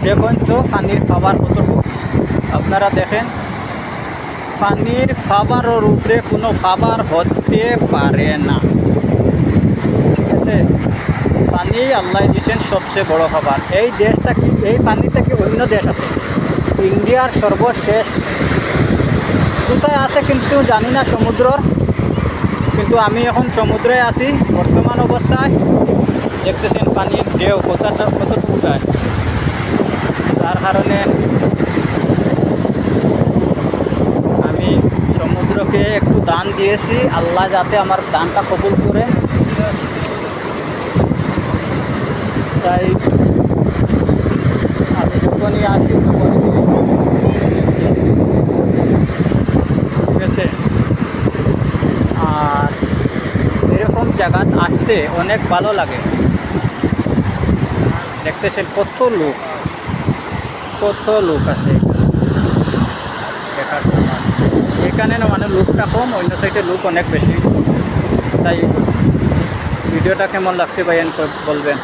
দেখুন তো পানির পাওয়ার কতটুকু, আপনারা দেখেন পানির পাওয়ারের উপরে কোনো পাওয়ার হতে পারে না। ঠিক আছে, পানি আল্লাহ দিয়েছেন সবচেয়ে বড় খাবার। এই দেশটা কি, এই পানি থেকে অন্য দেশ আছে, ইন্ডিয়ার সর্বশেষ কোথায় আছে কিন্তু জানি না সমুদ্রর, কিন্তু আমি এখন সমুদ্রে আছি বর্তমান অবস্থায়। দেখতেছেন পানির ঢেউ কতটুকু যায়, তার কারণে আমি সমুদ্রকে একটু দান দিয়েছি, আল্লাহ যাতে আমার দানটা কবুল করে। তাই আমি যখনই আসি তখনই দিই। ঠিক আছে, আর এরকম জায়গা আসতে অনেক ভালো লাগে। দেখতেছেন কত লোক আছে দেখার জন্য। এখানে না মানে লোকটা কম, অন্য সাইডে লোক অনেক বেশি। তাই ভিডিওটা কেমন লাগছে ভাইয়ান বলবেন।